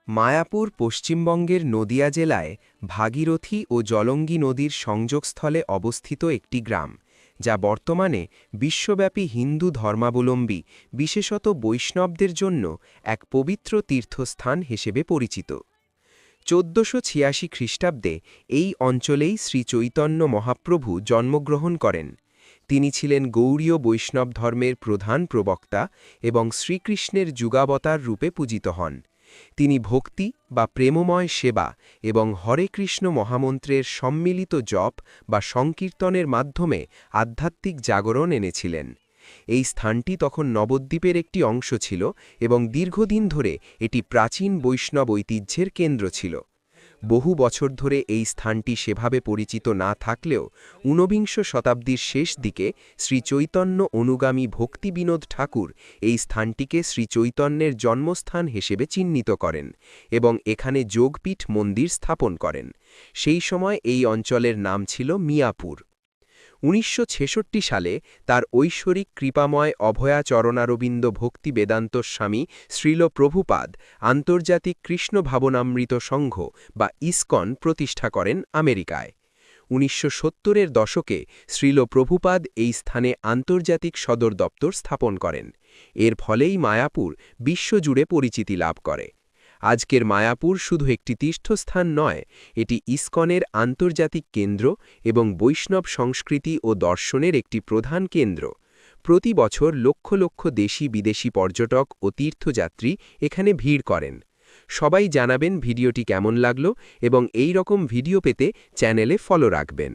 মায়াপুর পশ্চিমবঙ্গের নদিয়া জেলায় ভাগীরথী ও জলঙ্গি নদীর সংযোগস্থলে অবস্থিত একটি গ্রাম, যা বর্তমানে বিশ্বব্যাপী হিন্দু ধর্মাবলম্বী বিশেষত বৈষ্ণবদের জন্য এক পবিত্র তীর্থস্থান হিসেবে পরিচিত। ১৪৮৬ খ্রিস্টাব্দে এই অঞ্চলেই শ্রীচৈতন্য মহাপ্রভু জন্মগ্রহণ করেন। তিনি ছিলেন গৌড়ীয় বৈষ্ণব ধর্মের প্রধান প্রবক্তা এবং শ্রীকৃষ্ণের যুগাবতার রূপে পূজিত হন। তিনি ভক্তি বা প্রেমময় সেবা এবং হরে কৃষ্ণ মহামন্ত্রের সম্মিলিত জপ বা সংকীর্তনের মাধ্যমে আধ্যাত্মিক জাগরণ এনেছিলেন। এই স্থানটি তখন নবদ্বীপের একটি অংশ ছিল এবং দীর্ঘদিন ধরে এটি প্রাচীন বৈষ্ণব ঐতিহ্যের কেন্দ্র ছিল। বহু বছর ধরে এই স্থানটি সেভাবে পরিচিত না থাকলেও ঊনবিংশ শতাব্দীর শেষ দিকে শ্রীচৈতন্য অনুগামী ভক্তিবিনোদ ঠাকুর এই স্থানটিকে শ্রীচৈতন্যের জন্মস্থান হিসেবে চিহ্নিত করেন এবং এখানে যোগপীঠ মন্দির স্থাপন করেন। সেই সময় এই অঞ্চলের নাম ছিল মিয়াপুর। ১৯৬৬ সালে তার ঐশ্বরিক কৃপাময় অভয়া চরণারবিন্দ ভক্তি বেদান্ত স্বামী শ্রীল প্রভুপাদ আন্তর্জাতিক কৃষ্ণ ভাবনামৃত সংঘ বা ইসকন প্রতিষ্ঠা করেন আমেরিকায়। ১৯৭০-এর দশকে শ্রীল প্রভুপাদ এই স্থানে আন্তর্জাতিক সদর দপ্তর স্থাপন করেন। এর ফলেই মায়াপুর বিশ্বজুড়ে পরিচিতি লাভ করে। আজকের মায়াপুর শুধু একটি তীর্থস্থান নয়, এটি ইসকনের আন্তর্জাতিক কেন্দ্র এবং বৈষ্ণব সংস্কৃতি ও দর্শনের একটি প্রধান কেন্দ্র। প্রতি বছর লক্ষ লক্ষ দেশি বিদেশি পর্যটক ও তীর্থযাত্রী এখানে ভিড় করেন। সবাই জানাবেন ভিডিওটি কেমন লাগলো এবং এই রকম ভিডিও পেতে চ্যানেলে ফলো রাখবেন।